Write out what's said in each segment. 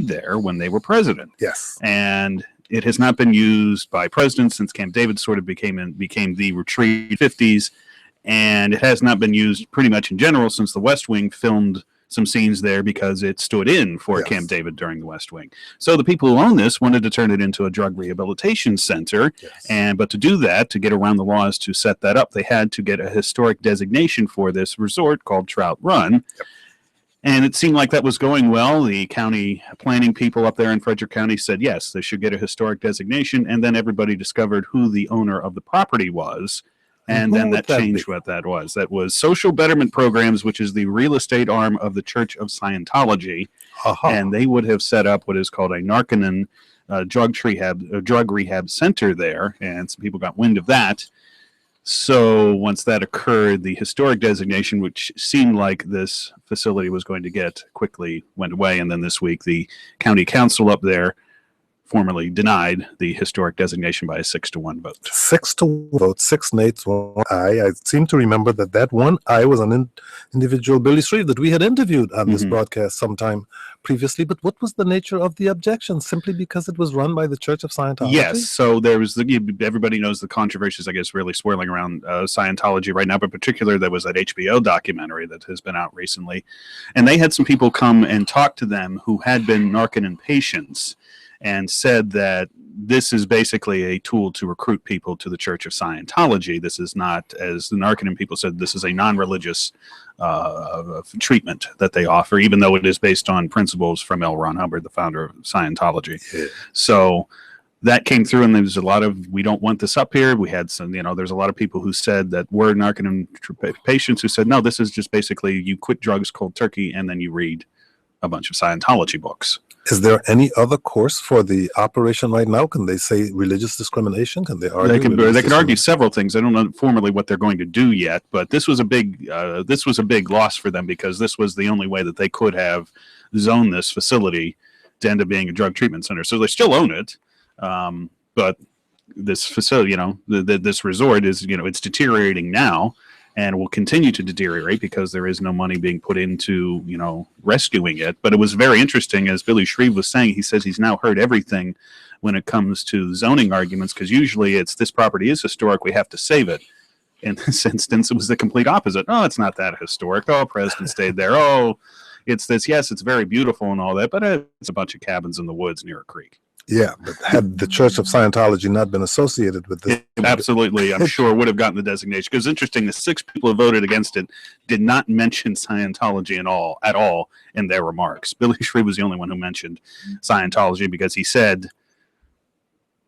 there when they were president. Yes. And it has not been used by presidents since Camp David sort of became the retreat in the 50s. And it has not been used pretty much in general since the West Wing filmed some scenes there because it stood in for Yes. Camp David during the West Wing. So the people who own this wanted to turn it into a drug rehabilitation center. Yes. But to do that, to get around the laws to set that up, they had to get a historic designation for this resort called Trout Run. Yep. And it seemed like that was going well. The county planning people up there in Frederick County said, yes, they should get a historic designation. And then everybody discovered who the owner of the property was. And then that changed what that was. That was Social Betterment Programs, which is the real estate arm of the Church of Scientology. Uh-huh. And they would have set up what is called a Narconon drug rehab center there. And some people got wind of that. So once that occurred, the historic designation, which seemed like this facility was going to get, quickly went away. And then this week, the county council up there formally denied the historic designation by a 6-1 vote. 6-1 vote, 6 nays, 1 aye. I seem to remember that one aye was an individual, Billy Shreve, that we had interviewed on this broadcast sometime previously. But what was the nature of the objection? Simply because it was run by the Church of Scientology? Yes. So there was everybody knows the controversies, I guess, really swirling around Scientology right now. But in particular, there was that HBO documentary that has been out recently. And they had some people come and talk to them who had been Narconon patients, and said that this is basically a tool to recruit people to the Church of Scientology. This is not, as the Narconon people said, this is a non-religious treatment that they offer, even though it is based on principles from L. Ron Hubbard, the founder of Scientology. Yeah. So that came through, and there was a lot of, we don't want this up here. We had some, there's a lot of people who said that were Narconon patients who said, no, this is just basically you quit drugs cold turkey, and then you read a bunch of Scientology books. Is there any other course for the operation right now? Can they say religious discrimination? Can they argue? They can argue several things. I don't know formally what they're going to do yet, but this was a big loss for them because this was the only way that they could have zoned this facility to end up being a drug treatment center. So they still own it, but this facility, this resort is, it's deteriorating now. And will continue to deteriorate because there is no money being put into, rescuing it. But it was very interesting, as Billy Shreve was saying. He says he's now heard everything when it comes to zoning arguments, because usually it's this property is historic, we have to save it. In this instance, it was the complete opposite. Oh, it's not that historic. Oh, President stayed there. Oh, it's this. Yes, it's very beautiful and all that, but it's a bunch of cabins in the woods near a creek. Yeah, but had the Church of Scientology not been associated with this, absolutely, I'm sure would have gotten the designation. Because interesting, the 6 people who voted against it did not mention Scientology at all in their remarks. Billy Shreve was the only one who mentioned Scientology because he said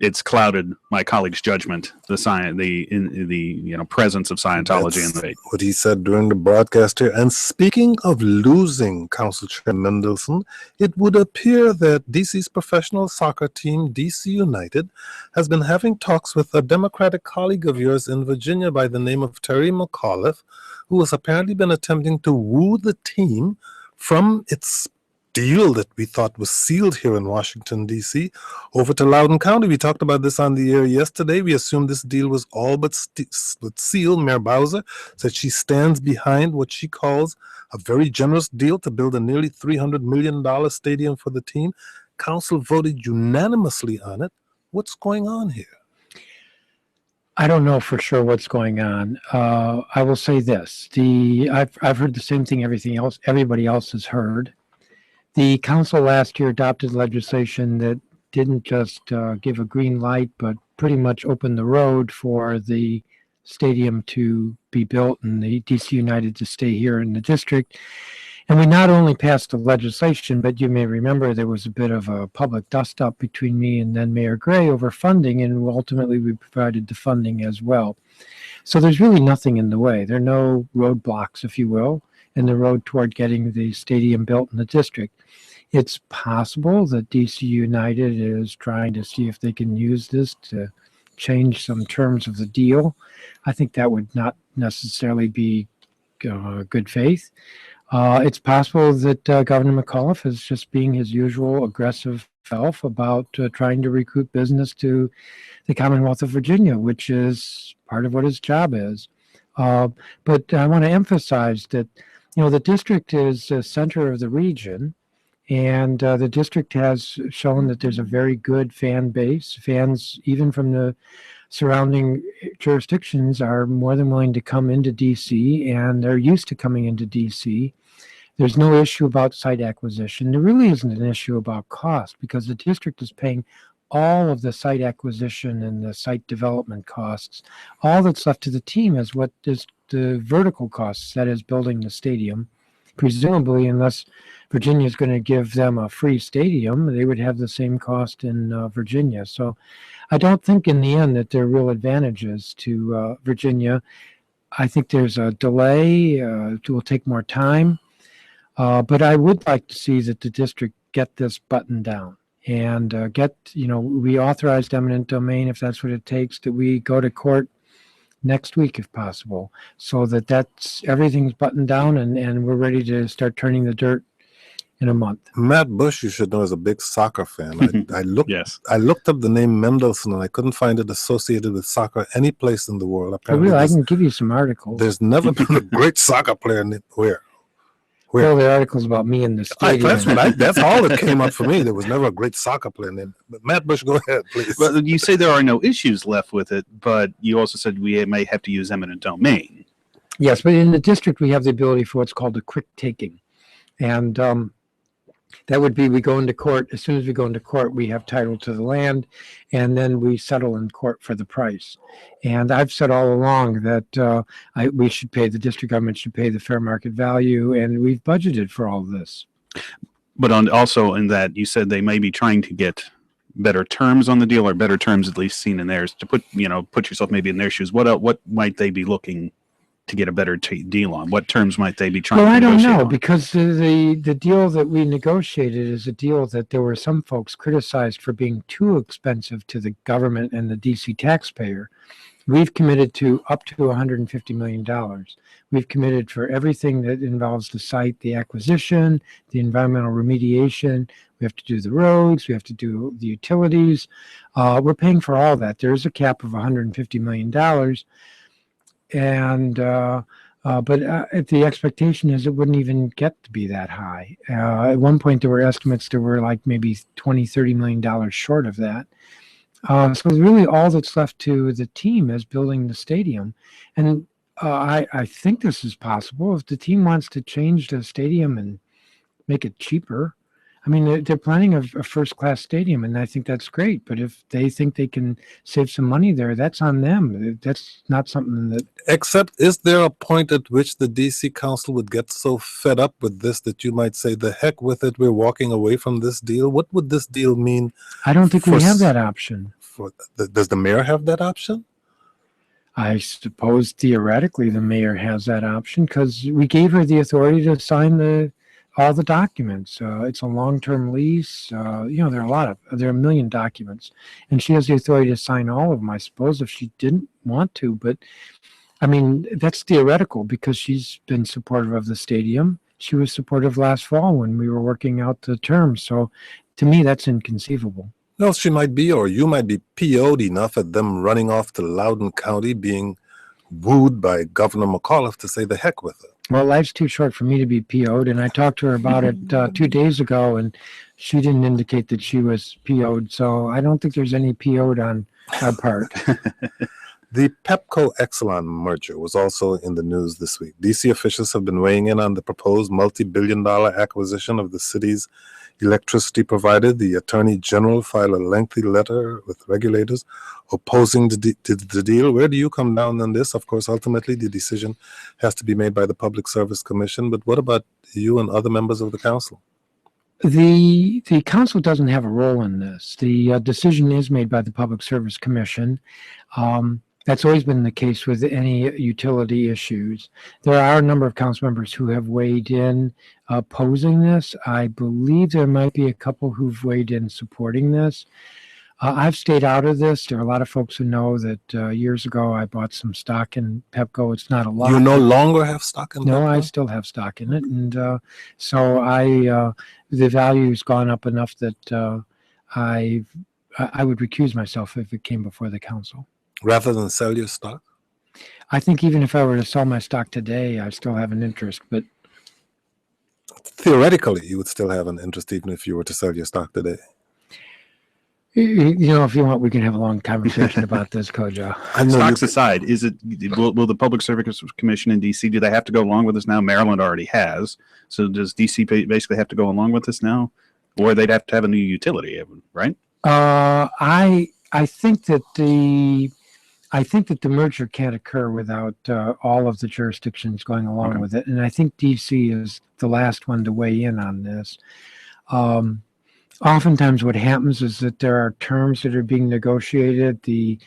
it's clouded my colleague's judgment, the presence of Scientology in the debate. What he said during the broadcast here. And speaking of losing, Council Chairman Mendelson, it would appear that DC's professional soccer team, DC United, has been having talks with a Democratic colleague of yours in Virginia by the name of Terry McAuliffe, who has apparently been attempting to woo the team from its deal that we thought was sealed here in Washington, D.C., over to Loudoun County. We talked about this on the air yesterday. We assumed this deal was all but sealed. Mayor Bowser said she stands behind what she calls a very generous deal to build a nearly $300 million stadium for the team. Council voted unanimously on it. What's going on here? I don't know for sure what's going on. I will say this. I've heard the same thing everybody else has heard. The council last year adopted legislation that didn't just give a green light, but pretty much opened the road for the stadium to be built and the DC United to stay here in the district. And we not only passed the legislation, but you may remember there was a bit of a public dust-up between me and then Mayor Gray over funding, and ultimately we provided the funding as well. So there's really nothing in the way. There are no roadblocks, if you will, in the road toward getting the stadium built in the district. It's possible that DC United is trying to see if they can use this to change some terms of the deal. I think that would not necessarily be good faith. It's possible that Governor McAuliffe is just being his usual aggressive self about trying to recruit business to the Commonwealth of Virginia, which is part of what his job is. But I want to emphasize that, the district is the center of the region, And the district has shown that there's a very good fan base. Fans, even from the surrounding jurisdictions, are more than willing to come into DC, and they're used to coming into DC. There's no issue about site acquisition. There really isn't an issue about cost because the district is paying all of the site acquisition and the site development costs. All that's left to the team is what is the vertical costs, that is building the stadium. Presumably, unless Virginia is going to give them a free stadium, they would have the same cost in Virginia. So I don't think in the end that there are real advantages to Virginia. I think there's a delay. It will take more time. But I would like to see that the district get this buttoned down and we authorized eminent domain if that's what it takes, that we go to court next week if possible, so that's everything's buttoned down and we're ready to start turning the dirt in a month. Matt Bush, you should know, is a big soccer fan. I looked up the name Mendelssohn and I couldn't find it associated with soccer any place in the world. Apparently, I can give you some articles. There's never been a great soccer player where? Well, the articles about me in the stadium. That's all that came up for me. There was never a great soccer player named. But Matt Bush, go ahead, please. But you say there are no issues left with it, but you also said we may have to use eminent domain. Yes, but in the district we have the ability for what's called a quick taking, and that would be we go into court. As soon as we go into court, we have title to the land, and then we settle in court for the price. And I've said all along that the district government should pay the fair market value, and we've budgeted for all this. But also in that you said they may be trying to get better terms on the deal, or better terms at least seen in theirs. To put yourself maybe in their shoes. What might they be looking to get a better deal on? What terms might they be trying to negotiate? Well, I don't know, because the deal that we negotiated is a deal that there were some folks criticized for being too expensive to the government and the DC taxpayer. We've committed to up to $150 million. We've committed for everything that involves the site, the acquisition, the environmental remediation. We have to do the roads. We have to do the utilities. We're paying for all that. There is a cap of $150 million. But the expectation is it wouldn't even get to be that high. At one point, there were estimates that were like maybe $20-30 million short of that. So really all that's left to the team is building the stadium. And I think this is possible. If the team wants to change the stadium and make it cheaper, I mean, they're planning a first-class stadium, and I think that's great. But if they think they can save some money there, that's on them. That's not something that... Except, is there a point at which the D.C. Council would get so fed up with this that you might say, the heck with it, we're walking away from this deal? What would this deal mean? I don't think we have that option. Does the mayor have that option? I suppose theoretically the mayor has that option because we gave her the authority to sign all the documents. It's a long-term lease. There are a million documents, and she has the authority to sign all of them, I suppose, if she didn't want to. But I mean, that's theoretical because she's been supportive of the stadium. She was supportive last fall when we were working out the terms. So to me, that's inconceivable. No, she might be, or you might be PO'd enough at them running off to Loudoun County being wooed by Governor McAuliffe to say the heck with it. Well, life's too short for me to be PO'd, and I talked to her about it 2 days ago, and she didn't indicate that she was PO'd, so I don't think there's any PO'd on our part. The Pepco-Exelon merger was also in the news this week. DC officials have been weighing in on the proposed multi-billion-dollar acquisition of the city's electricity provider. The Attorney General filed a lengthy letter with regulators opposing the deal. Where do you come down on this? Of course, ultimately, the decision has to be made by the Public Service Commission. But what about you and other members of the council? The council doesn't have a role in this. The decision is made by the Public Service Commission. That's always been the case with any utility issues. There are a number of council members who have weighed in opposing this. I believe there might be a couple who've weighed in supporting this. I've stayed out of this. There are a lot of folks who know that years ago I bought some stock in Pepco. It's not a lot. You no longer have stock in Pepco? No, I still have stock in it. And so the value's gone up enough that I would recuse myself if it came before the council. Rather than sell your stock? I think even if I were to sell my stock today, I still have an interest. But theoretically, you would still have an interest even if you were to sell your stock today. You know, if you want, we can have a long conversation about this, Kojo. I know Stocks aside, will the Public Service Commission in DC, do they have to go along with this now? Maryland already has. So does DC basically have to go along with this now? Or they'd have to have a new utility, right? I think that the merger can't occur without all of the jurisdictions going along with it, and I think DC is the last one to weigh in on this. Oftentimes, what happens is that there are terms that are being negotiated. The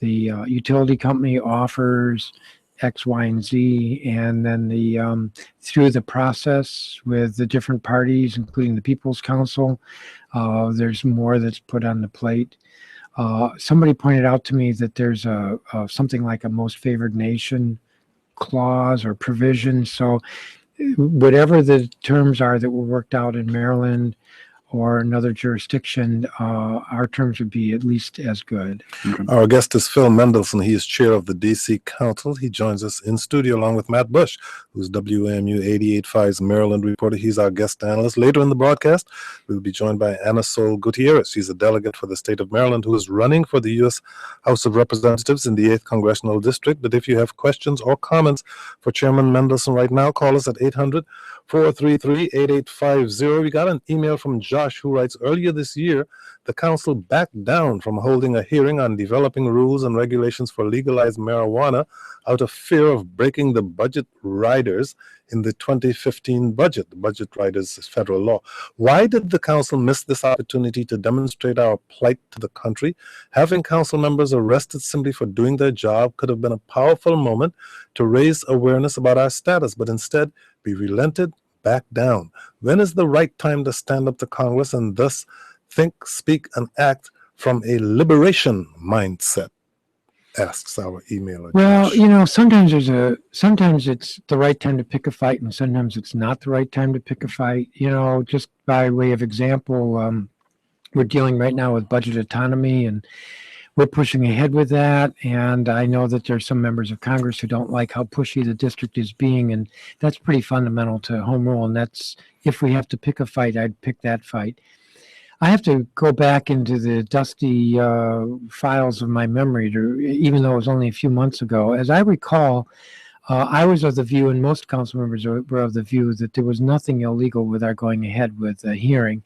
utility company offers X, Y, and Z, and then through the process with the different parties, including the People's Council, there's more that's put on the plate. Somebody pointed out to me that there's something like a most favored nation clause or provision. So whatever the terms are that were worked out in Maryland or another jurisdiction, our terms would be at least as good. Our guest is Phil Mendelson. He is chair of the DC Council. He joins us in studio along with Matt Bush, who's WAMU 88.5's Maryland reporter. He's our guest analyst. Later in the broadcast, we'll be joined by Ana Sol Gutierrez. She's a delegate for the state of Maryland who is running for the U.S. House of Representatives in the 8th Congressional District. But if you have questions or comments for Chairman Mendelson right now, call us at 800-433-8850. We got an email from Josh who writes, earlier this year, the council backed down from holding a hearing on developing rules and regulations for legalized marijuana out of fear of breaking the budget riders in the 2015 budget. The budget riders is federal law. Why did the council miss this opportunity to demonstrate our plight to the country? Having council members arrested simply for doing their job could have been a powerful moment to raise awareness about our status, but instead we relented, back down. When is the right time to stand up to Congress and thus think, speak, and act from a liberation mindset? Asks our emailer. Well, Josh. you know, sometimes it's the right time to pick a fight, and sometimes it's not the right time to pick a fight. You know, just by way of example, we're dealing right now with budget autonomy, and we're pushing ahead with that. And I know that there's some members of Congress who don't like how pushy the district is being, and that's pretty fundamental to home rule. And that's, if we have to pick a fight, I'd pick that fight. I have to go back into the dusty files of my memory, even though it was only a few months ago. As I recall, I was of the view, and most council members were of the view, that there was nothing illegal with our going ahead with a hearing.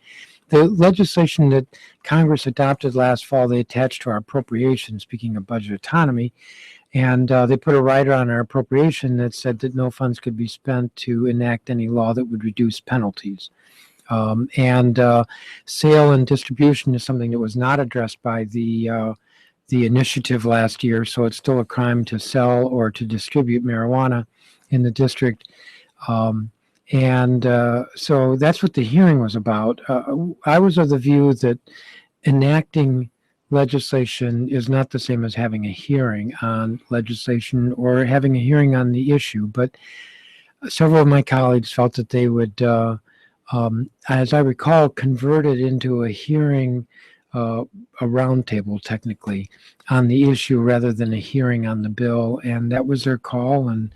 The legislation that Congress adopted last fall, they attached to our appropriation, speaking of budget autonomy, and they put a rider on our appropriation that said that no funds could be spent to enact any law that would reduce penalties. Sale and distribution is something that was not addressed by the initiative last year, so it's still a crime to sell or to distribute marijuana in the district. So that's what the hearing was about. I was of the view that enacting legislation is not the same as having a hearing on legislation or having a hearing on the issue, but several of my colleagues felt that they would, as I recall, convert it into a hearing, a roundtable technically, on the issue rather than a hearing on the bill, and that was their call. And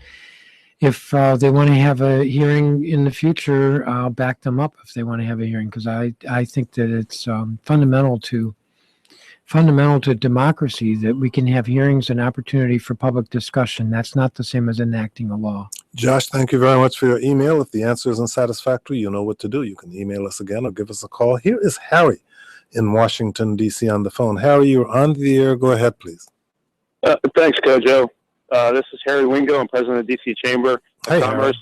if they want to have a hearing in the future, I'll back them up if they want to have a hearing, because I think that it's fundamental to democracy that we can have hearings and opportunity for public discussion. That's not the same as enacting a law. Josh, thank you very much for your email. If the answer isn't satisfactory, you know what to do. You can email us again or give us a call. Here is Harry in Washington, D.C. on the phone. Harry, you're on the air. Go ahead, please. Thanks, Kojo. This is Harry Wingo. I'm president of the D.C. Chamber of Commerce.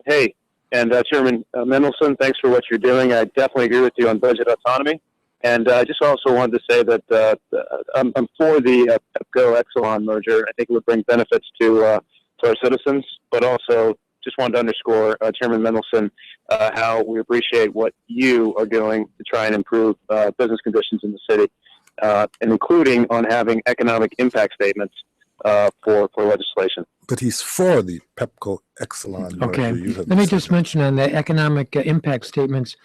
Harry. And Chairman Mendelson, thanks for what you're doing. I definitely agree with you on budget autonomy. And I just also wanted to say that I'm for the Pepco-Exelon merger. I think it would bring benefits to our citizens, but also just wanted to underscore, Chairman Mendelson, how we appreciate what you are doing to try and improve business conditions in the city, and including on having economic impact statements for legislation. But he's for the Pepco-Exelon merger. Okay, let me just mention on the economic impact statements,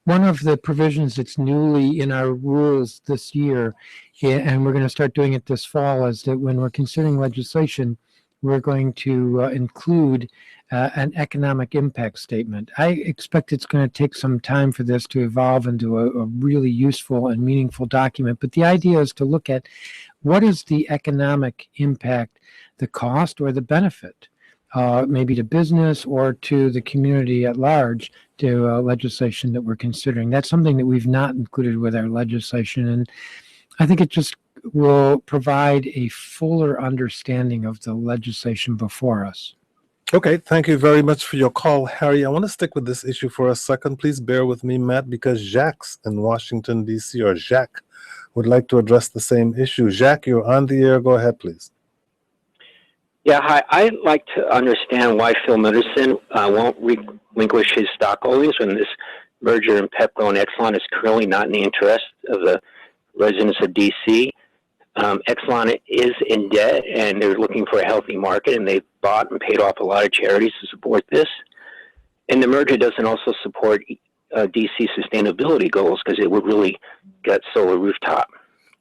one of the provisions that's newly in our rules this year, and we're going to start doing it this fall, is that when we're considering legislation, we're going to include an economic impact statement. I expect it's going to take some time for this to evolve into a really useful and meaningful document, but the idea is to look at what is the economic impact, the cost or the benefit, maybe to business or to the community at large, to legislation that we're considering. That's something that we've not included with our legislation, and I think it just will provide a fuller understanding of the legislation before us. Okay, thank you very much for your call, Harry. I want to stick with this issue for a second. Please bear with me, Matt, because Jacques in Washington, D.C., or Jacques, would like to address the same issue. Jacques, you're on the air. Go ahead, please. Yeah, hi. I'd like to understand why Phil Mendelssohn won't relinquish his stock holdings when this merger in Pepco and Exelon is currently not in the interest of the residents of D.C. Exelon is in debt, and they're looking for a healthy market, and they've bought and paid off a lot of charities to support this. And the merger doesn't also support D.C. sustainability goals because it would really get solar rooftop.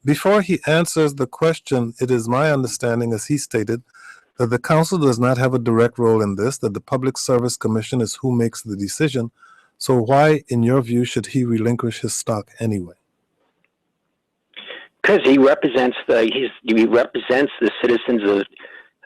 Before he answers the question, it is my understanding, as he stated, that the council does not have a direct role in this, that the Public Service Commission is who makes the decision. So why, in your view, should he relinquish his stock anyway? Because he represents the citizens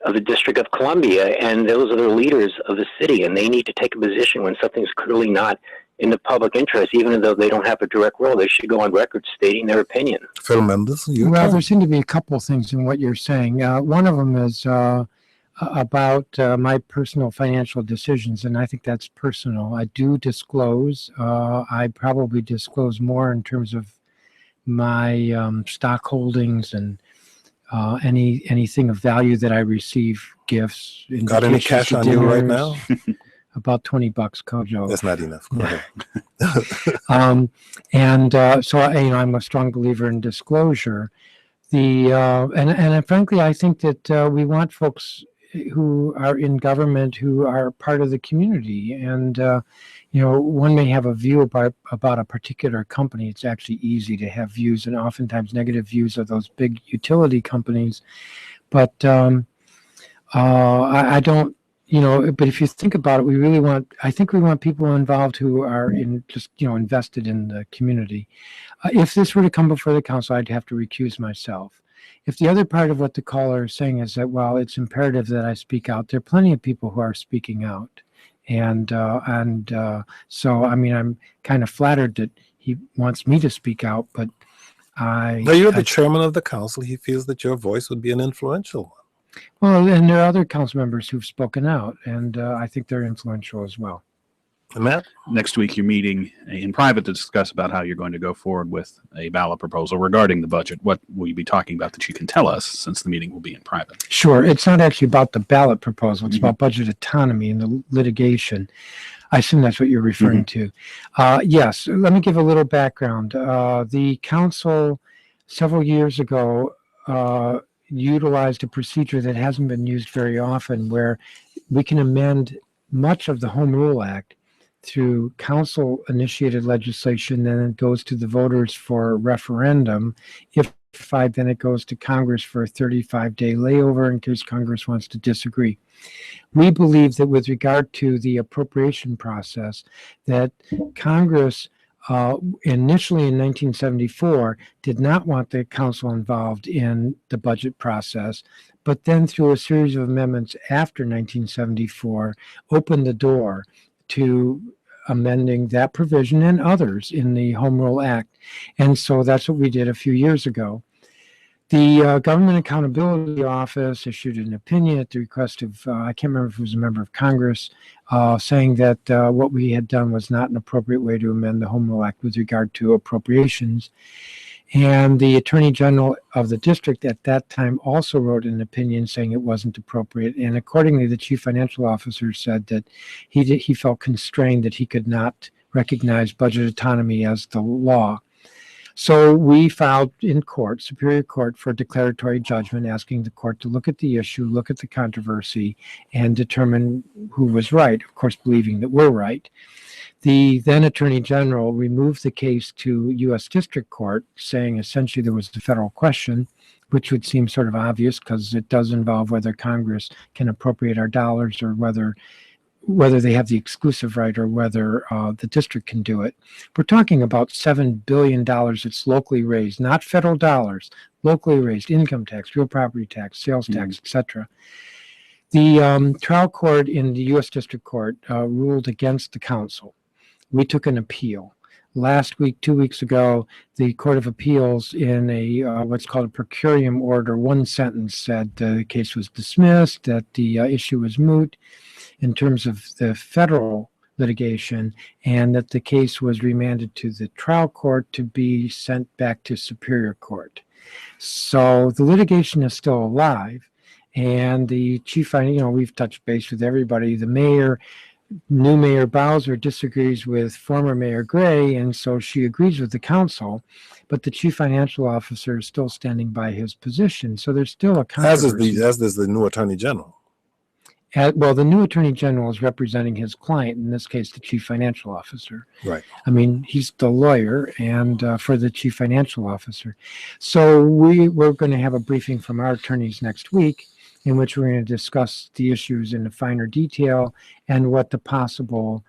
of the District of Columbia, and those are the leaders of the city, and they need to take a position when something's clearly not in the public interest. Even though they don't have a direct role, they should go on record stating their opinion. Phil Mendelssohn, Well, there seem to be a couple of things in what you're saying. One of them is about my personal financial decisions, and I think that's personal. I do disclose. I probably disclose more in terms of my stock holdings and anything of value that I receive, gifts. Got any cash on you right now? About $20, Kojo. That's not enough. Go ahead. So I'm a strong believer in disclosure. And frankly, I think that we want folks who are in government who are part of the community, and one may have a view about a particular company. It's actually easy to have views, and oftentimes negative views of those big utility companies. But I don't, but if you think about it, I think we want people involved who are invested in the community. If this were to come before the council, I'd have to recuse myself. If the other part of what the caller is saying is that, well, it's imperative that I speak out, there are plenty of people who are speaking out. And so, I'm kind of flattered that he wants me to speak out, but you're the chairman of the council. He feels that your voice would be an influential one. Well, and there are other council members who've spoken out, and I think they're influential as well. Matt? Next week, you're meeting in private to discuss about how you're going to go forward with a ballot proposal regarding the budget. What will you be talking about that you can tell us, since the meeting will be in private? Sure. It's not actually about the ballot proposal. It's about budget autonomy and the litigation. I assume that's what you're referring to. Yes. Let me give a little background. The council several years ago utilized a procedure that hasn't been used very often, where we can amend much of the Home Rule Act through council-initiated legislation, then it goes to the voters for referendum. If then it goes to Congress for a 35-day layover in case Congress wants to disagree. We believe that with regard to the appropriation process, that Congress initially in 1974 did not want the council involved in the budget process, but then through a series of amendments after 1974 opened the door to amending that provision and others in the Home Rule Act. And so that's what we did a few years ago. The Government Accountability Office issued an opinion at the request of, I can't remember if it was a member of Congress, saying that what we had done was not an appropriate way to amend the Home Rule Act with regard to appropriations. And the Attorney General of the district at that time also wrote an opinion saying it wasn't appropriate. And accordingly, the chief financial officer said that he felt constrained that he could not recognize budget autonomy as the law. So we filed in court, Superior Court, for declaratory judgment, asking the court to look at the issue, look at the controversy, and determine who was right, of course, believing that we're right. The then Attorney General removed the case to U.S. District Court, saying essentially there was a federal question which would seem sort of obvious because it does involve whether Congress can appropriate our dollars or whether they have the exclusive right or whether the district can do it. We're talking about $7 billion that's locally raised, not federal dollars, locally raised income tax, real property tax, sales tax, etc. The trial court in the U.S. District Court ruled against the council. We took an appeal. Last week, 2 weeks ago, the Court of Appeals in a what's called a per curiam order, one sentence said the case was dismissed, that the issue was moot in terms of the federal litigation, and that the case was remanded to the trial court to be sent back to Superior Court. So the litigation is still alive, and the chief, we've touched base with everybody. The mayor, new Mayor Bowser, disagrees with former Mayor Gray, and so she agrees with the council, but the chief financial officer is still standing by his position. So there's still a controversy. As does the new attorney general. Well, the new attorney general is representing his client, in this case, the chief financial officer. Right. I mean, he's the lawyer and for the chief financial officer. So we're going to have a briefing from our attorneys next week in which we're going to discuss the issues in finer detail and what the possible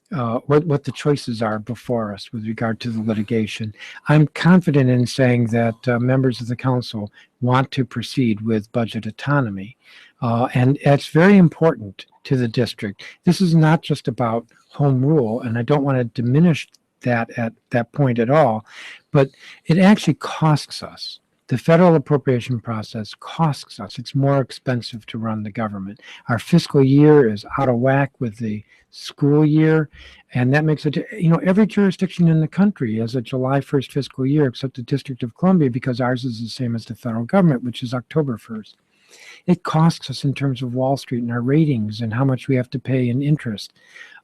what the choices are before us with regard to the litigation. I'm confident in saying that members of the council want to proceed with budget autonomy. And it's very important to the district. This is not just about home rule, and I don't want to diminish that at that point at all, but it actually costs us. The federal appropriation process costs us. It's more expensive to run the government. Our fiscal year is out of whack with the school year, and that makes it, every jurisdiction in the country has a July 1st fiscal year except the District of Columbia, because ours is the same as the federal government, which is October 1st. It costs us in terms of Wall Street and our ratings and how much we have to pay in interest.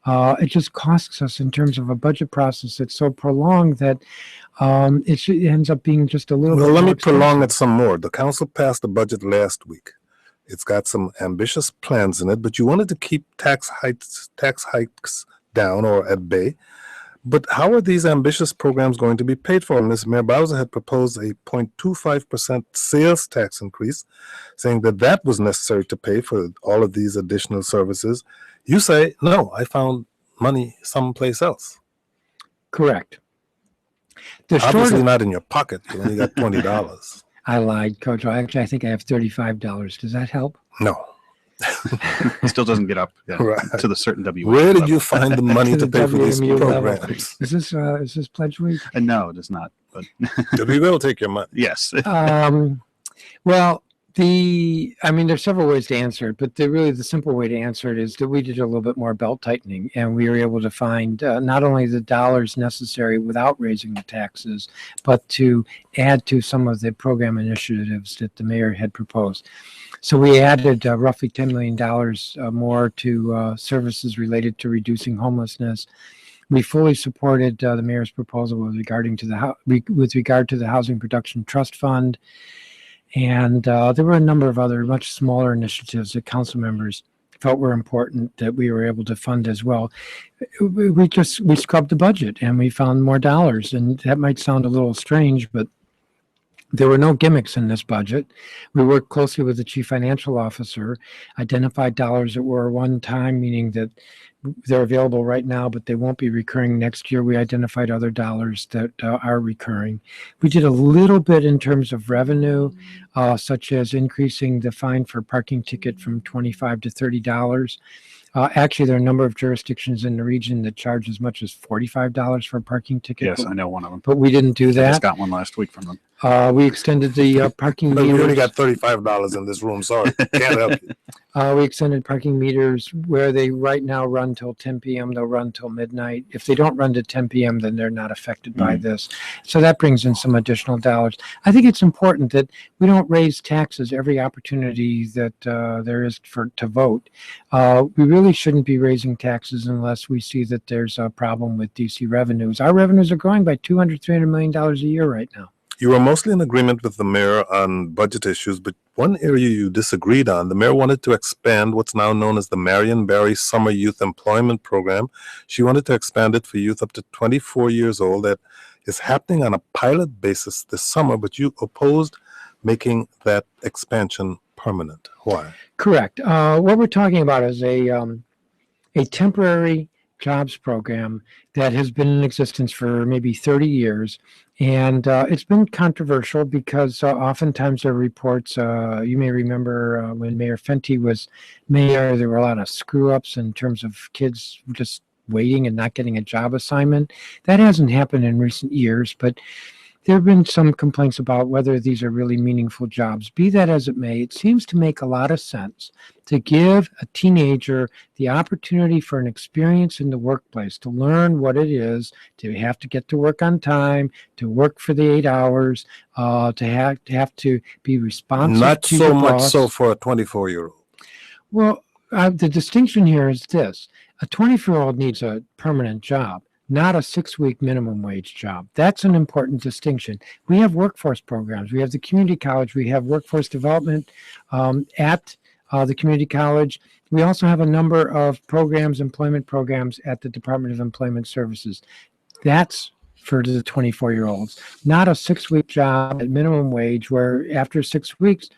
It just costs us in terms of a budget process that's so prolonged that it ends up being just a little bit Well, let me expensive. prolong it some more. The council passed the budget last week. It's got some ambitious plans in it, but you wanted to keep tax hikes down or at bay. But how are these ambitious programs going to be paid for? And Ms. Mayor Bowser had proposed a 0.25% sales tax increase, saying that was necessary to pay for all of these additional services. You say, no, I found money someplace else. Correct. Obviously not in your pocket. You only got $20. I lied, Coach. Actually, I think I have $35. Does that help? No. It still doesn't get up Right. to the certain W. Where did you find the money To to the pay for these WMU level. programs? Is this pledge week? No, it is not. But We will take your money. yes. Well, there's several ways to answer it, but the simple way to answer it is that we did a little bit more belt tightening, and we were able to find not only the dollars necessary without raising the taxes, but to add to some of the program initiatives that the mayor had proposed. So we added roughly $10 million more to services related to reducing homelessness. We fully supported the mayor's proposal with regard to the Housing Production Trust Fund. And there were a number of other much smaller initiatives that council members felt were important that we were able to fund as well. We scrubbed the budget and we found more dollars. And that might sound a little strange, but there were no gimmicks in this budget. We worked closely with the chief financial officer, identified dollars that were one time, meaning that they're available right now, but they won't be recurring next year. We identified other dollars that are recurring. We did a little bit in terms of revenue, such as increasing the fine for parking ticket from $25 to $30. Actually, there are a number of jurisdictions in the region that charge as much as $45 for a parking ticket. Yes, I know one of them. But we didn't do I that. just got one last week from them. We extended the parking But meters. we only got $35 in this room. Sorry, can't help you. We extended parking meters where they right now run till 10 p.m. They'll run till midnight. If they don't run to 10 p.m., then they're not affected by this. So that brings in some additional dollars. I think it's important that we don't raise taxes every opportunity that there is to vote. We really shouldn't be raising taxes unless we see that there's a problem with DC revenues. Our revenues are growing by $200-300 million a year right now. You were mostly in agreement with the mayor on budget issues, but one area you disagreed on, the mayor wanted to expand what's now known as the Marion Barry Summer Youth Employment Program. She wanted to expand it for youth up to 24 years old at is happening on a pilot basis this summer, but you opposed making that expansion permanent. Why? Correct. What we're talking about is a temporary jobs program that has been in existence for maybe 30 years. And it's been controversial because oftentimes there are reports, you may remember when Mayor Fenty was mayor, there were a lot of screw-ups in terms of kids just waiting and not getting a job assignment. That hasn't happened in recent years, but there have been some complaints about whether these are really meaningful jobs. Be that as it may, it seems to make a lot of sense to give a teenager the opportunity for an experience in the workplace, to learn what it is, to have to get to work on time, to work for the 8 hours, to have to be responsive Not to so your much boss. so for a 24-year-old. Well, the distinction here is this. A 24-year-old needs a permanent job, not a 6-week minimum wage job. That's an important distinction. We have workforce programs. We have the community college. We have workforce development at the community college. We also have a number of programs, employment programs at the Department of Employment Services. That's for the 24-year-olds, not a 6-week job at minimum wage where after 6 weeks,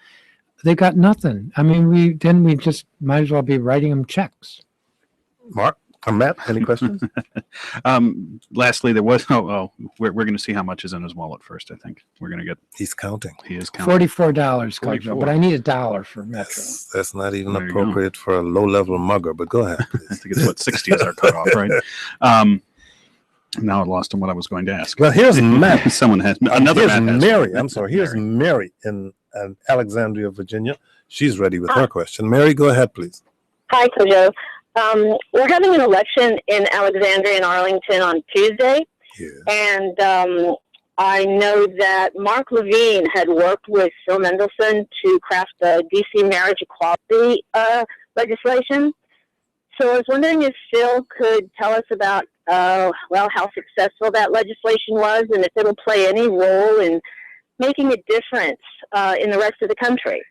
they got nothing. I mean, we just might as well be writing them checks. Mark or Matt, any questions? Lastly, there was we're going to see how much is in his wallet first. I think we're going to get. He's counting. He is counting. $44, Kojo, but I need $1 for Metro. That's not even There you appropriate for a low-level mugger, but go ahead, I please. think it's what 60 is our cutoff, right? Now I lost on what I was going to ask. Well, here's Matt. Someone has another. Here's Matt has Mary. one. I'm sorry. Here's Mary in Alexandria, Virginia. She's ready with her question. Mary, go ahead, please. Hi, Kojo. We're having an election in Alexandria and Arlington on Tuesday. Yeah. And I know that Mark Levine had worked with Phil Mendelson to craft the DC marriage equality legislation. So I was wondering if Phil could tell us about, how successful that legislation was and if it'll play any role in making a difference in the rest of the country.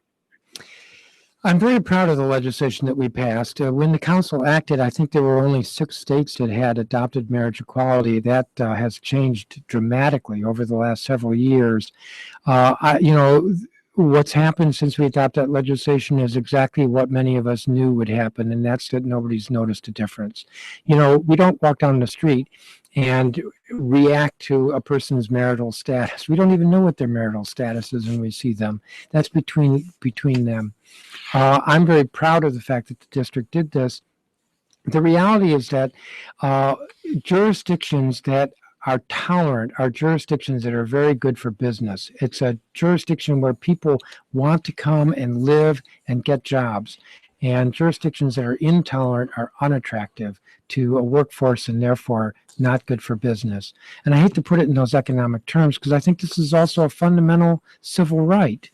I'm very proud of the legislation that we passed. When the council acted, I think there were only 6 states that had adopted marriage equality. That has changed dramatically over the last several years. What's happened since we adopted that legislation is exactly what many of us knew would happen, and that's that nobody's noticed a difference. We don't walk down the street and react to a person's marital status. We don't even know what their marital status is when we see them. That's between them. I'm very proud of the fact that the district did this. The reality is that jurisdictions that are tolerant are jurisdictions that are very good for business. It's a jurisdiction where people want to come and live and get jobs. And jurisdictions that are intolerant are unattractive to a workforce and therefore not good for business. And I hate to put it in those economic terms because I think this is also a fundamental civil right.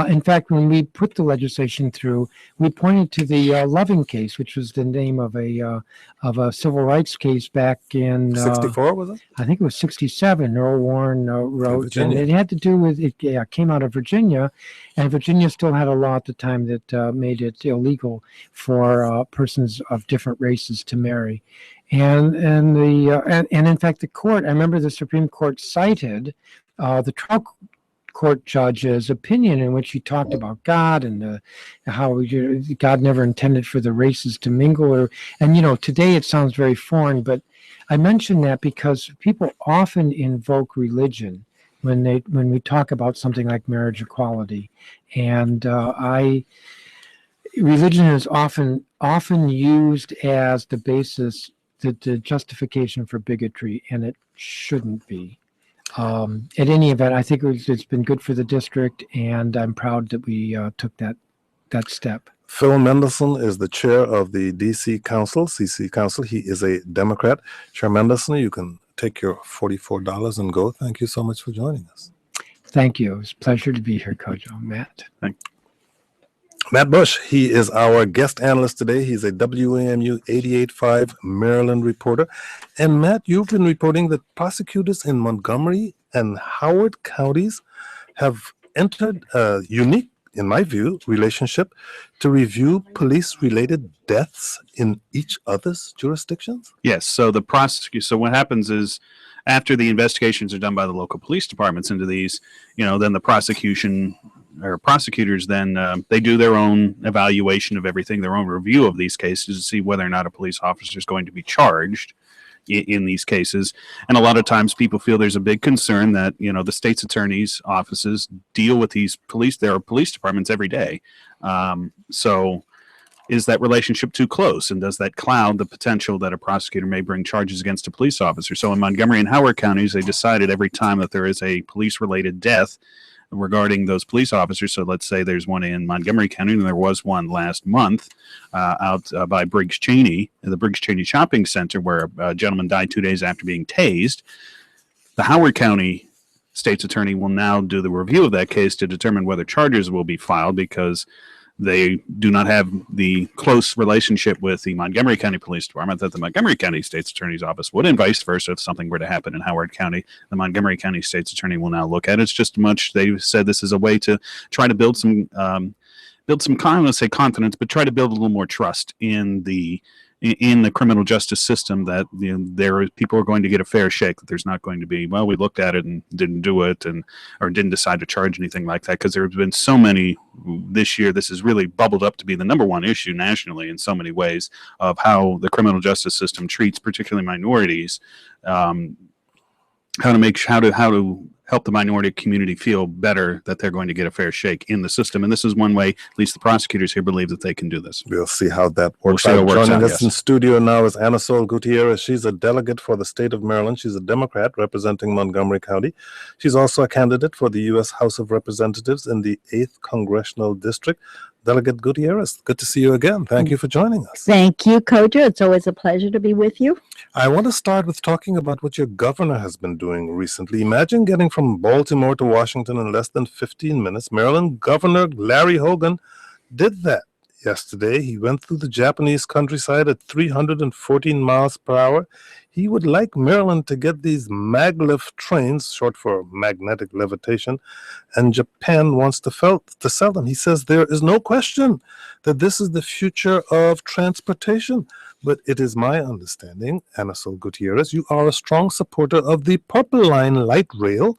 In fact, when we put the legislation through, we pointed to the Loving case, which was the name of a civil rights case back in 64, was it? I think it was 67. Earl Warren wrote, and Virginia. it had to do with it. Came out of Virginia, and Virginia still had a law at the time that made it illegal for persons of different races to marry. And in fact, the court. I remember the Supreme Court cited the trial court judge's opinion in which he talked about God and how God never intended for the races to mingle. Today it sounds very foreign, but I mention that because people often invoke religion when we talk about something like marriage equality, and religion is often used as the basis, the justification for bigotry, and it shouldn't be. At any event, I think it's been good for the district, and I'm proud that we took that step. Phil Mendelson is the chair of the DC Council, CC Council. He is a Democrat. Chair Mendelson, you can take your $44 and go. Thank you so much for joining us. Thank you. It's a pleasure to be here, Kojo. Matt. Matt Bush, he is our guest analyst today. He's a WAMU 88.5 Maryland reporter. And Matt, you've been reporting that prosecutors in Montgomery and Howard counties have entered a unique, in my view, relationship to review police-related deaths in each other's jurisdictions? Yes. So so what happens is, after the investigations are done by the local police departments into these, then the prosecution or prosecutors then they do their own evaluation of everything, their own review of these cases to see whether or not a police officer is going to be charged in these cases. And a lot of times people feel there's a big concern that, the state's attorney's offices deal with their police departments every day. So is that relationship too close? And does that cloud the potential that a prosecutor may bring charges against a police officer? So in Montgomery and Howard counties, they decided every time that there is a police-related death regarding those police officers. So let's say there's one in Montgomery County, and there was one last month out by Briggs Cheney, in the Briggs Cheney Shopping Center, where a gentleman died 2 days after being tased. The Howard County state's attorney will now do the review of that case to determine whether charges will be filed, because they do not have the close relationship with the Montgomery County Police Department that the Montgomery County State's Attorney's Office would, and vice versa. If something were to happen in Howard County, the Montgomery County State's Attorney will now look at it. It's just much, they've said this is a way to try to build some, I don't want to say confidence, but try to build a little more trust in the criminal justice system, that people are going to get a fair shake, that there's not going to be, well, we looked at it and didn't do it, or didn't decide to charge anything like that, because there have been so many this year. This has really bubbled up to be the number one issue nationally in so many ways of how the criminal justice system treats particularly minorities, how to help the minority community feel better that they're going to get a fair shake in the system. And this is one way, at least the prosecutors here believe, that they can do this. We'll see how that works out. Joining us in studio now is Ana Sol Gutierrez. She's a delegate for the state of Maryland. She's a Democrat representing Montgomery County. She's also a candidate for the U.S. House of Representatives in the 8th Congressional District. Delegate Gutierrez, good to see you again. Thank you for joining us. Thank you, Koja. It's always a pleasure to be with you. I want to start with talking about what your governor has been doing recently. Imagine getting from Baltimore to Washington in less than 15 minutes. Maryland Governor Larry Hogan did that yesterday. He went through the Japanese countryside at 314 miles per hour. He would like Maryland to get these maglev trains, short for magnetic levitation, and Japan wants to sell them. He says there is no question that this is the future of transportation. But it is my understanding, Ana Sol Gutierrez, you are a strong supporter of the Purple Line light rail.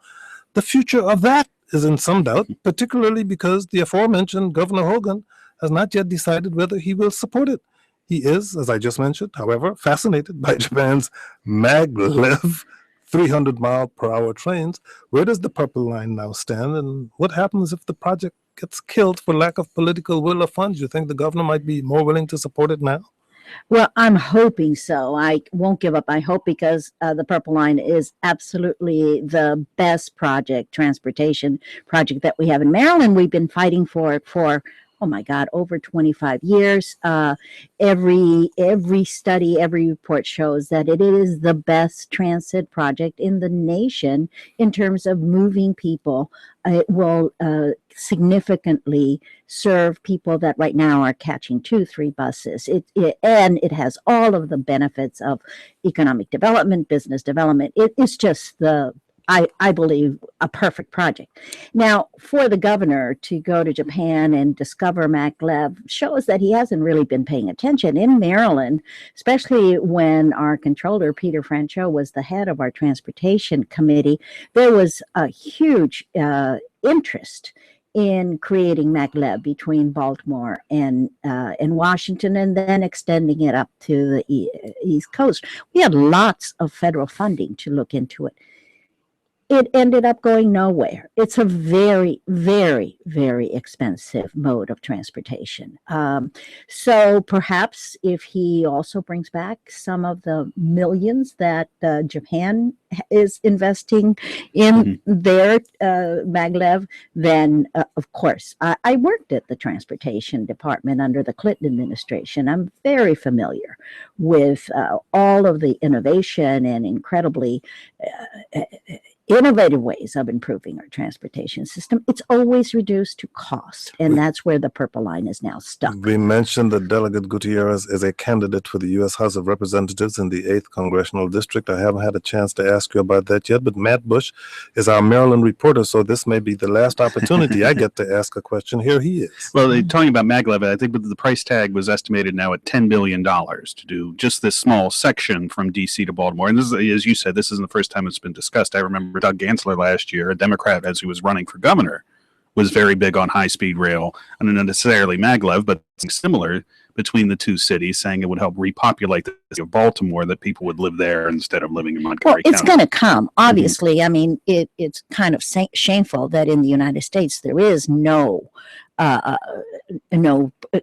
The future of that is in some doubt, particularly because the aforementioned Governor Hogan has not yet decided whether he will support it. He is, as I just mentioned, however, fascinated by Japan's maglev 300-mile-per-hour trains. Where does the Purple Line now stand, and what happens if the project gets killed for lack of political will or funds? You think the governor might be more willing to support it now? Well, I'm hoping so. I won't give up my hope, because the Purple Line is absolutely the best transportation project that we have in Maryland. We've been fighting for it for, oh my God, over 25 years. Every study, every report shows that it is the best transit project in the nation in terms of moving people. It will significantly serve people that right now are catching 2-3 buses. And it has all of the benefits of economic development, business development. It is just I believe, a perfect project. Now, for the governor to go to Japan and discover maglev shows that he hasn't really been paying attention. In Maryland, especially when our controller, Peter Franchot, was the head of our transportation committee, there was a huge interest in creating maglev between Baltimore and Washington, and then extending it up to the East Coast. We had lots of federal funding to look into it. It ended up going nowhere. It's a very, very, very expensive mode of transportation. So perhaps if he also brings back some of the millions that Japan is investing in their maglev, then of course, I worked at the transportation department under the Clinton administration. I'm very familiar with all of the innovation and incredibly innovative ways of improving our transportation system, it's always reduced to cost. And that's where the purple line is now stuck. We mentioned that Delegate Gutierrez is a candidate for the U.S. House of Representatives in the 8th Congressional District. I haven't had a chance to ask you about that yet, but Matt Bush is our Maryland reporter, so this may be the last opportunity I get to ask a question. Here he is. Well, talking about maglev, I think the price tag was estimated now at $10 billion to do just this small section from D.C. to Baltimore. And this is, as you said, this isn't the first time it's been discussed. I remember Doug Gansler last year, a Democrat, as he was running for governor, was very big on high-speed rail, and not necessarily maglev, but similar between the two cities, saying it would help repopulate the city of Baltimore, that people would live there instead of living in Montgomery Well, it's County. going to come. Obviously, I mean, it's kind of shameful that in the United States there is no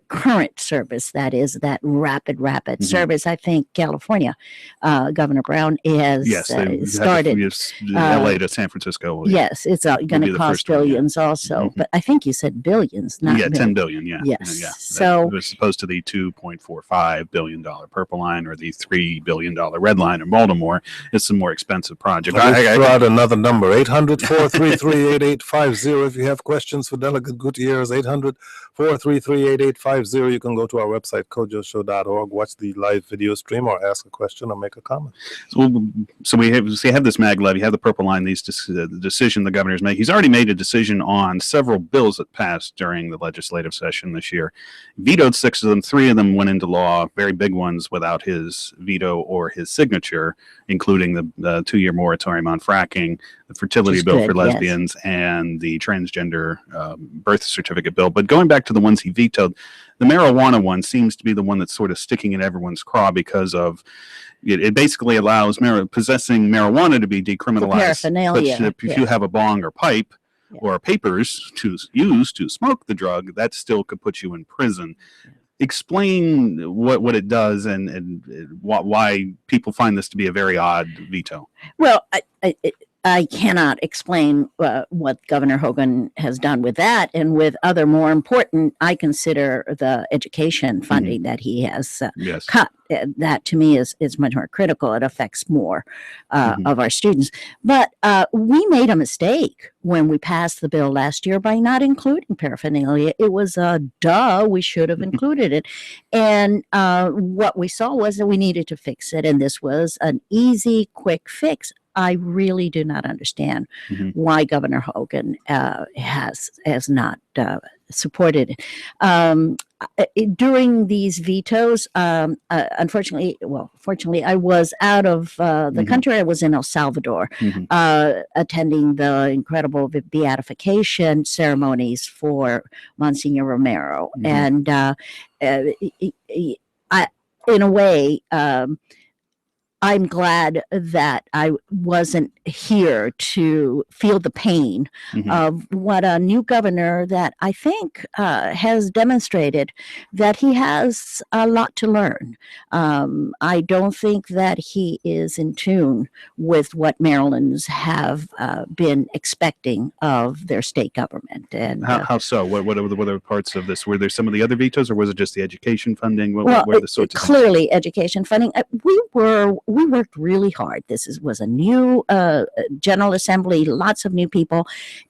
current service that is that rapid service. I think California, Governor Brown has started LA to San Francisco. Yes, it's going to cost billions also, but I think you said billions, not yeah, 10 billion. Yeah, yes. Yeah. So as opposed to the $2.45 billion Purple Line or the $3 billion Red Line in Baltimore, it's a more expensive project. I throw out another number: 800-433-8850. If you have questions for Delegate Gutierrez, 800-433-8850. You can go to our website, kojoshow.org, watch the live video stream, or ask a question or make a comment. So we have this maglev, you have the Purple Line, the decision the governor's made. He's already made a decision on several bills that passed during the legislative session this year. Vetoed 6 of them. 3 of them went into law, very big ones, without his veto or his signature, including the 2-year moratorium on fracking, the fertility bill for lesbians, and the transgender birth certificate bill. But going back to the ones he vetoed, the marijuana one seems to be the one that's sort of sticking in everyone's craw, because of it basically allows possessing marijuana to be decriminalized. Paraphernalia. But if you have a bong or pipe or papers to use to smoke the drug, that still could put you in prison. Explain what it does and why people find this to be a very odd veto. Well, I cannot explain what Governor Hogan has done with that, and with other more important. I consider the education funding that he has cut. That to me is much more critical. It affects more of our students. But we made a mistake when we passed the bill last year by not including paraphernalia. It was we should have included it. And what we saw was that we needed to fix it, and this was an easy, quick fix. I really do not understand why Governor Hogan has not supported it. During these vetoes, fortunately, I was out of the country. I was in El Salvador attending the incredible beatification ceremonies for Monsignor Romero. And in a way, I'm glad that I wasn't here to feel the pain of what a new governor that I think has demonstrated that he has a lot to learn. I don't think that he is in tune with what Marylanders have been expecting of their state government. And how so? What are the parts of this? Were there some of the other vetoes, or was it just the education funding? What were the sorts of clearly education funding. We worked really hard. This was a new General Assembly, lots of new people,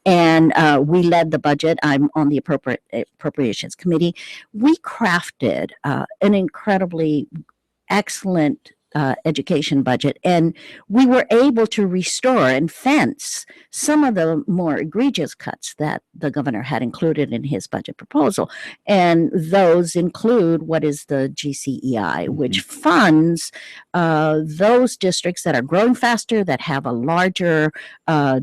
and we led the budget. I'm on the Appropriations Committee. We crafted an incredibly excellent education budget, and we were able to restore and fence some of the more egregious cuts that the governor had included in his budget proposal. And those include what is the GCEI, which funds those districts that are growing faster, that have a larger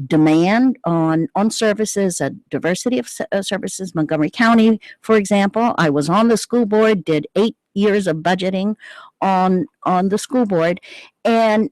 demand on services, a diversity of services. Montgomery County, for example, I was on the school board, did 8 years of budgeting on the school board, and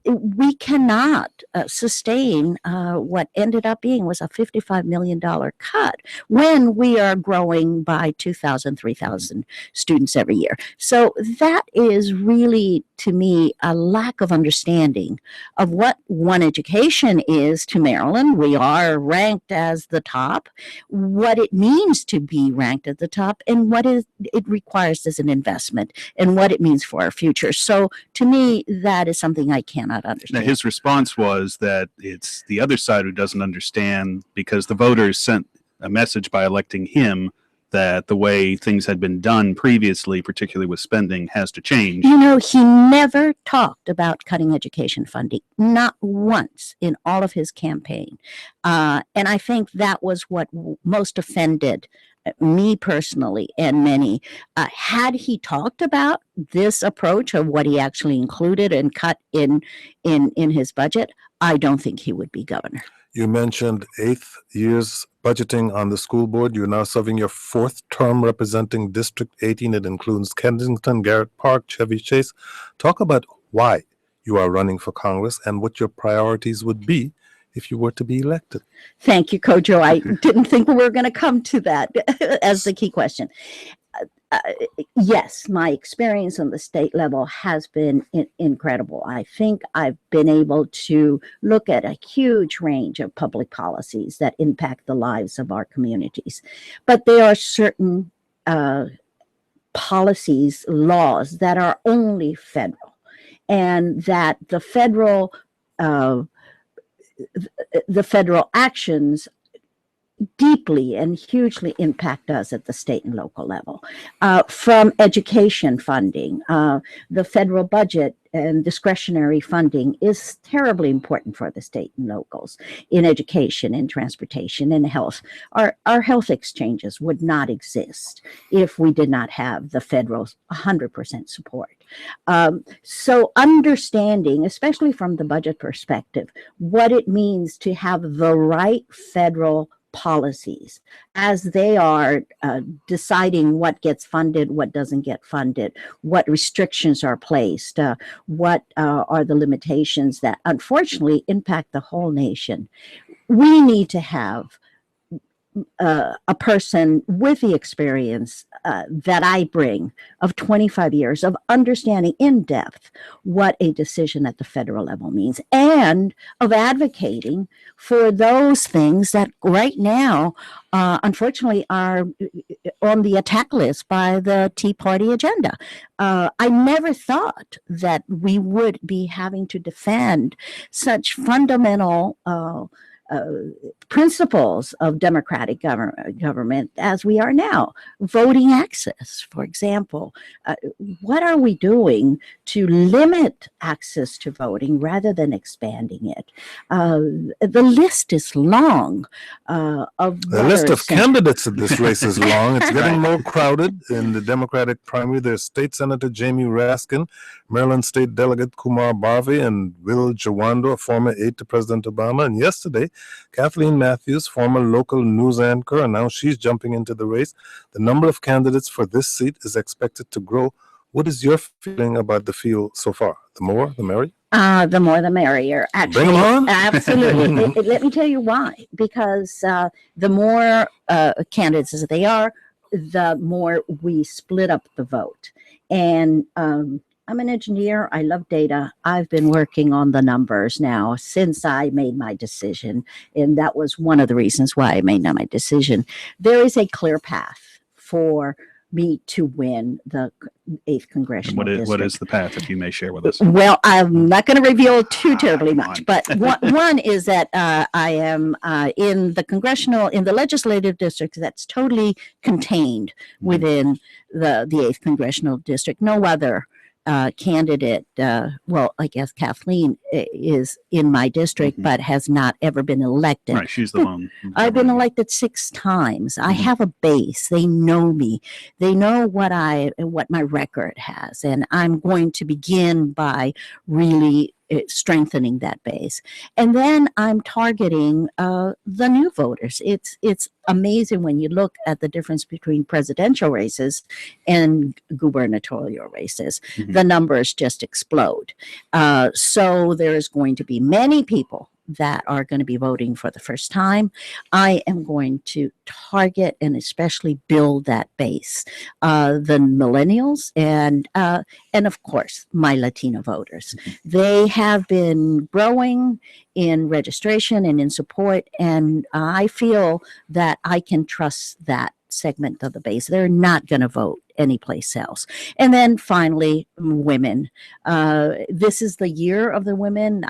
we cannot sustain what ended up being was a $55 million cut when we are growing by 2,000, 3,000 students every year. So that is really, to me, a lack of understanding of what One Education is to Maryland. We are ranked as the top, what it means to be ranked at the top, and what it requires as an investment, and what it means for our future. vouchers. So to me, that is something I cannot Now, understand. his response was that it's the other side who doesn't understand because the voters sent a message by electing him that the way things had been done previously, particularly with spending, has to change. You know, he never talked about cutting education funding, not once in all of his campaign. And I think that was what most offended me personally and many. Had he talked about this approach of what he actually included and cut in his budget, I don't think he would be governor. You mentioned 8th year's budgeting on the school board. You're now serving your 4th term representing District 18. It includes Kensington, Garrett Park, Chevy Chase. Talk about why you are running for Congress and what your priorities would be if you were to be elected. Thank you, Kojo. I didn't think we were going to come to that as the key question. Yes, my experience on the state level has been incredible. I think I've been able to look at a huge range of public policies that impact the lives of our communities. But there are certain policies, laws that are only federal, and that the federal actions deeply and hugely impact us at the state and local level. From education funding, the federal budget and discretionary funding is terribly important for the state and locals in education, in transportation, in health. Our health exchanges would not exist if we did not have the federal 100% support. So understanding, especially from the budget perspective, what it means to have the right federal policies as they are deciding what gets funded, what doesn't get funded, what restrictions are placed, what are the limitations that unfortunately impact the whole nation. We need to have a person with the experience that I bring of 25 years of understanding in depth what a decision at the federal level means, and of advocating for those things that right now, unfortunately, are on the attack list by the Tea Party agenda. I never thought that we would be having to defend such fundamental principles of democratic government as we are now. Voting access, for example. What are we doing to limit access to voting rather than expanding it? The list is long. The list of candidates in this race is long. It's getting more crowded. In the Democratic primary, there's State Senator Jamie Raskin, Maryland State Delegate Kumar Bharvi, and Will Jawando, a former aide to President Obama. And yesterday, Kathleen Matthews, former local news anchor, announced she's jumping into the race. The number of candidates for this seat is expected to grow. What is your feeling about the field so far? The more, the merrier? The more the merrier. Actually, bring them on. Absolutely. Let me tell you why. Because the more candidates as they are, the more we split up the vote. And I'm an engineer. I love data. I've been working on the numbers now since I made my decision. And that was one of the reasons why I made my decision. There is a clear path for me to win the 8th Congressional District. What is the path, if you may share with us? Well, I'm not going to reveal too terribly much, but one is that I am in the legislative district that's totally contained within the 8th Congressional District. No other candidate, well, I guess Kathleen is in my district, but has not ever been elected. Right, she's the one. I've been elected 6 times. I have a base. They know me. They know what my record has, and I'm going to begin by really strengthening that base. And then I'm targeting the new voters. It's amazing when you look at the difference between presidential races and gubernatorial races. The numbers just explode. So there's going to be many people that are going to be voting for the first time. I am going to target and especially build that base, the millennials and of course my Latino voters. They have been growing in registration and in support, and I feel that I can trust that segment of the base. They're not going to vote anyplace else. And then finally, women. This is the year of the women,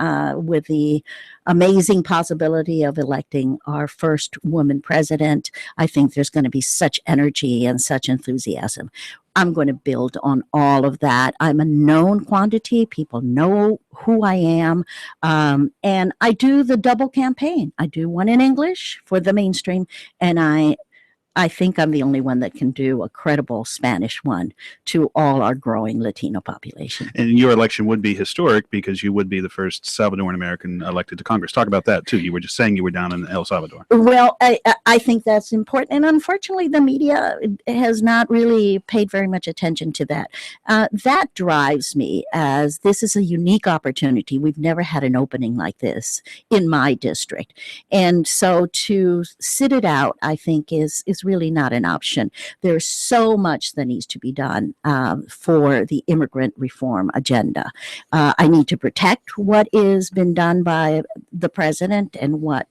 with the amazing possibility of electing our first woman president. I think there's going to be such energy and such enthusiasm. I'm going to build on all of that. I'm a known quantity. People know who I am. And I do the double campaign. I do one in English for the mainstream, and I think I'm the only one that can do a credible Spanish one to all our growing Latino population. And your election would be historic because you would be the first Salvadoran American elected to Congress. Talk about that too. You were just saying you were down in El Salvador. Well, I think that's important. And unfortunately, the media has not really paid very much attention to that. That drives me, as this is a unique opportunity. We've never had an opening like this in my district. And so to sit it out, I think is really not an option. There's so much that needs to be done for the immigrant reform agenda. I need to protect what has been done by the president and what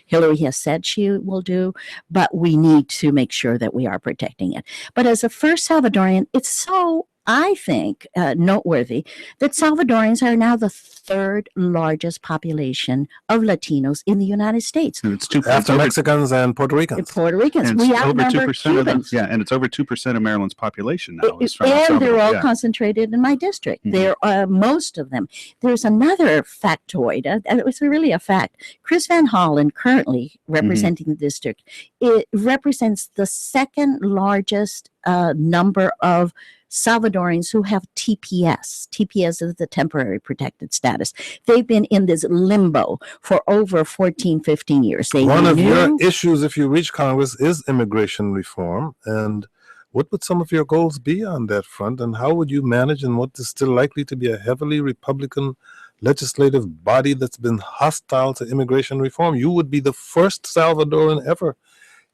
Hillary has said she will do, but we need to make sure that we are protecting it. But as a first Salvadorian, it's so, I think, noteworthy that Salvadorians are now the third largest population of Latinos in the United States. And it's After Mexicans and Puerto Ricans. Puerto Ricans. And We it's over outnumber 2% of them. Cubans. Yeah, and it's over 2% of Maryland's population now. Is from El And Salvador. they're all Yeah. concentrated in my district. Mhm. There are most of them. There's another factoid, and it was really a fact. Chris Van Hollen, currently representing the district, it represents the second largest number of Salvadorians who have TPS. TPS is the temporary protected status. They've been in this limbo for over 14, 15 years. One of your issues, if you reach Congress, is immigration reform. And what would some of your goals be on that front? And how would you manage in what is still likely to be a heavily Republican legislative body that's been hostile to immigration reform? You would be the first Salvadoran ever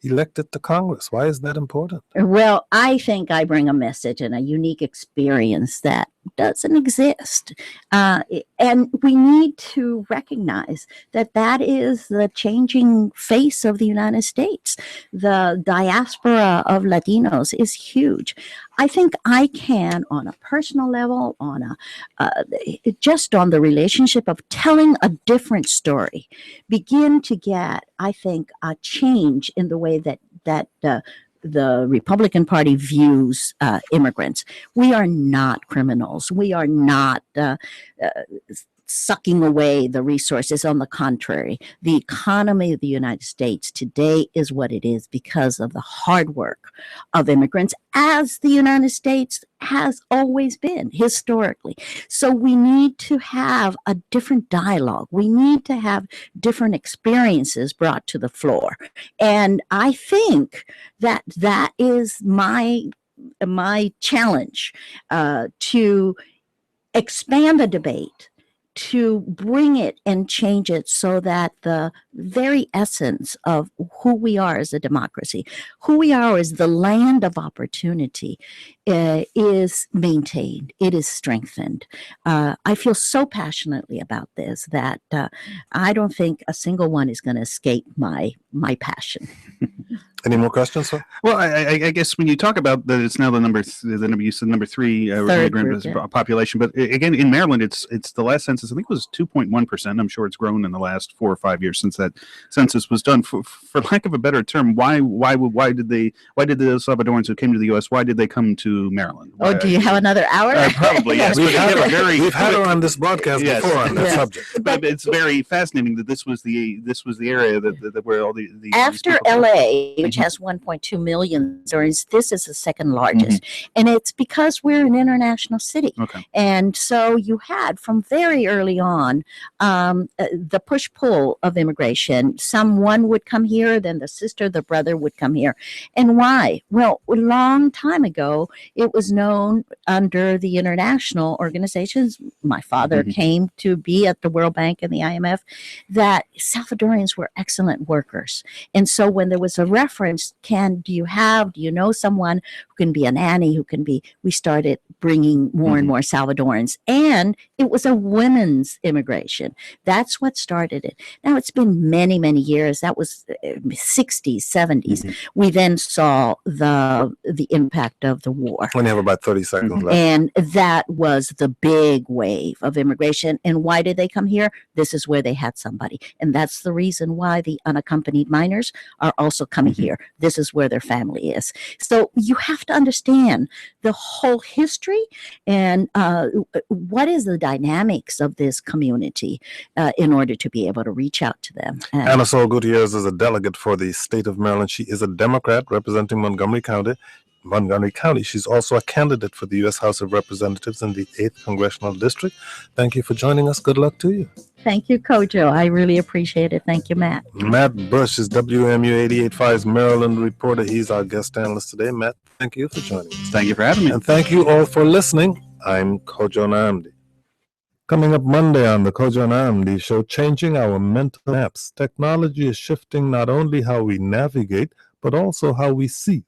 elected to Congress. Why is that important? Well, I think I bring a message and a unique experience that doesn't exist. And we need to recognize that that is the changing face of the United States. The diaspora of Latinos is huge. I think I can, on a personal level, on just on the relationship of telling a different story, begin to get, I think, a change in the way that the Republican Party views immigrants. We are not criminals. We are not sucking away the resources. On the contrary, the economy of the United States today is what it is because of the hard work of immigrants, as the United States has always been historically. So we need to have a different dialogue. We need to have different experiences brought to the floor. And I think that that is my challenge, to expand the debate, to bring it and change it so that the very essence of who we are as a democracy, who we are as the land of opportunity, is maintained. It is strengthened. I feel so passionately about this that I don't think a single one is going to escape my passion. Any more questions, sir? Well, I guess when you talk about that, it's now the number you said number three immigrant population, but again in Maryland, it's the last census. I think it was 2.1%. I'm sure it's grown in the last 4 or 5 years since that census was done. For lack of a better term, why did the Salvadorans who came to the U.S. why did they come to Maryland? Oh, do you have another hour? Probably, yes. We've had her on this broadcast before on that subject. But it's very fascinating that this was the area that where all the after LA, which has 1.2 million stories, this is the second largest. And it's because we're an international city. Okay. And so you had from very early on the push-pull of immigration. Someone would come here, then the sister, the brother would come here. And why? Well, a long time ago, it was known under the international organizations. My father came to be at the World Bank and the IMF, that Salvadorians were excellent workers. And so when there was a reference reference, do you know someone who can be a nanny, we started bringing more and more Salvadorans, and it was a women's immigration. That's what started it. Now it's been many, many years. That was 60s, 70s. We then saw the impact of the war. We have about 30 seconds left. And that was the big wave of immigration. And why did they come here? This is where they had somebody. And that's the reason why the unaccompanied minors are also coming here. This is where their family is. So you have to understand the whole history and what is the dynamics of this community in order to be able to reach out to them. Ana Sol Gutierrez is a delegate for the state of Maryland. She is a Democrat representing Montgomery County. She's also a candidate for the U.S. House of Representatives in the 8th Congressional District. Thank you for joining us. Good luck to you. Thank you, Kojo. I really appreciate it. Thank you, Matt. Matt Bush is WMU 88.5's Maryland reporter. He's our guest analyst today. Matt, thank you for joining us. Thank you for having me. And thank you all for listening. I'm Kojo Nnamdi. Coming up Monday on the Kojo Nnamdi Show, changing our mental maps. Technology is shifting not only how we navigate, but also how we see.